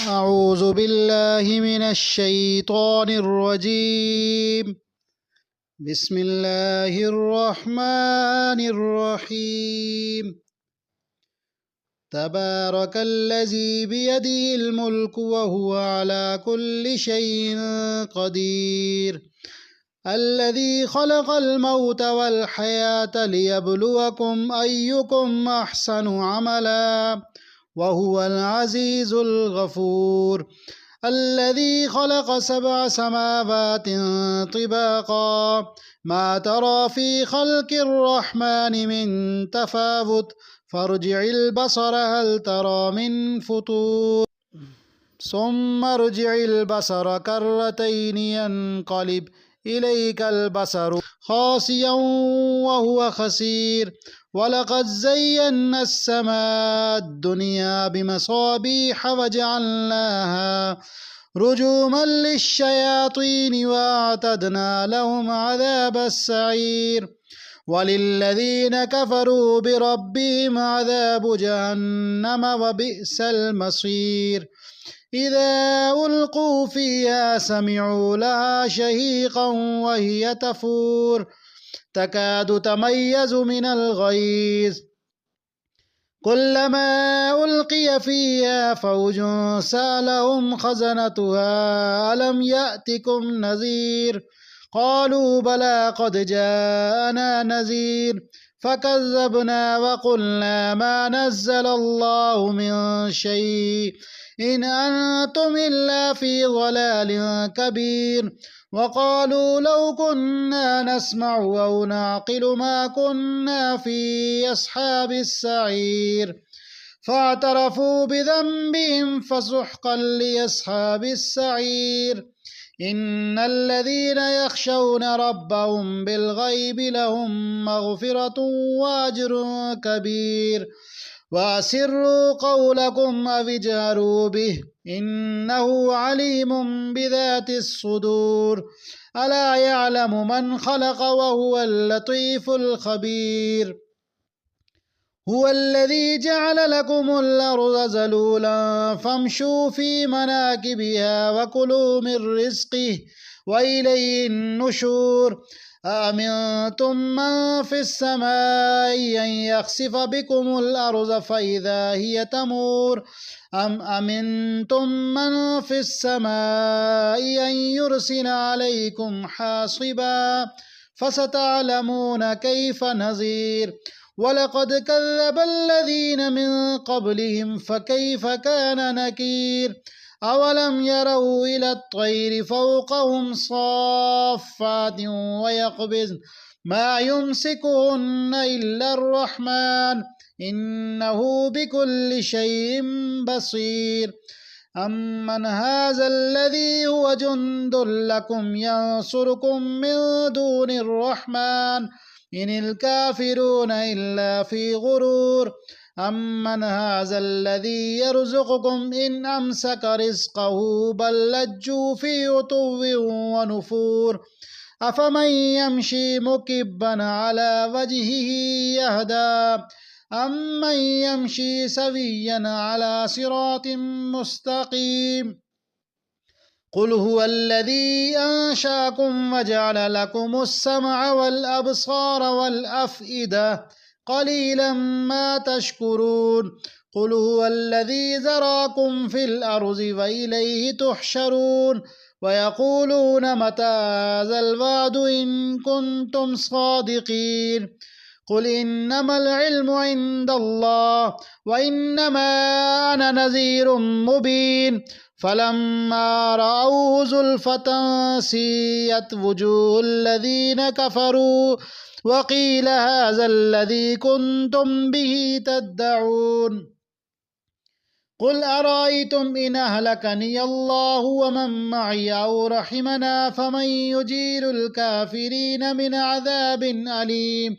أعوذ بالله من الشيطان الرجيم. بسم الله الرحمن الرحيم. تبارك الذي بيده الملك وهو على كل شيء قدير. الذي خلق الموت والحياة ليبلوكم أيكم أحسن عملا وهو العزيز الغفور. الذي خلق 7 سماوات طباقا ما ترى في خلق الرحمن من تفاوت فارجع البصر هل ترى من فطور ثم ارجع البصر كرتين ينقلب إليك البصر خاسئا وهو خسير. ولقد زينا السماء الدنيا بمصابيح وجعلناها رجوما للشياطين وأعتدنا لهم عذاب السعير. وللذين كفروا بربهم عذاب جهنم وبئس المصير. إذا ألقوا فيها سمعوا لها شهيقا وهي تفور تكاد تميز من الغيظ كلما ألقي فيها فوج سألهم خزنتها ألم يأتكم نذير قالوا بلى قد جاءنا نذير فكذبنا وقلنا ما نزل الله من شيء إن أنتم إلا في ضلال كبير. وقالوا لو كنا نسمع أو نعقل ما كنا في أصحاب السعير فاعترفوا بذنبهم فسحقا لأصحاب السعير. إن الذين يخشون ربهم بالغيب لهم مغفرة وأجر كبير. وأسروا قولكم أو اجهروا به إنه عليم بذات الصدور. ألا يعلم من خلق وهو اللطيف الخبير. هو الذي جعل لكم الأرض ذلولا فامشوا في مناكبها وكلوا من رزقه وإليه النشور. أأمنتم من في السماء أن يخسف بكم الأرض فإذا هي تمور أم أمنتم من في السماء أن يرسل عليكم حاصبا فستعلمون كيف نذير. ولقد كذب الذين من قبلهم فكيف كان نكير. أولم يروا إلى الطير فوقهم صافات ويقبضن ما يمسكهن إلا الرحمن إنه بكل شيء بصير. أمن هذا الذي هو جند لكم ينصركم من دون الرحمن إن الكافرون إلا في غرور. أمن هذا الذي يرزقكم إن أمسك رزقه بل لجوا في عتو ونفور. أفمن يمشي مكبا على وجهه يهدى أمن يمشي سويا على صراط مستقيم. قل هو الذي أنشأكم وجعل لكم السمع والأبصار والأفئدة قليلا ما تشكرون. قل هو الذي ذراكم في الأرض وإليه تحشرون. ويقولون متى هذا الوعد إن كنتم صادقين. قل إنما العلم عند الله وإنما أنا نذير مبين. فلما رأوه زلفة سيئت وجوه الذين كفروا وقيل هذا الذي كنتم به تدعون. قل أرأيتم إن أهلكني الله ومن معي أو رحمنا فمن يجير الكافرين من عذاب أليم.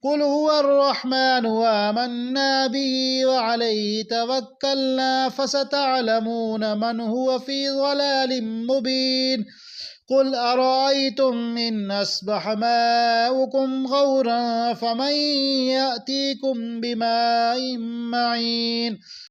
قل هو الرحمن وآمنا به وعليه توكلنا فستعلمون من هو في ضلال مبين. قل أرأيتم إن أصبح ماؤكم غورا فمن يأتيكم بماء معين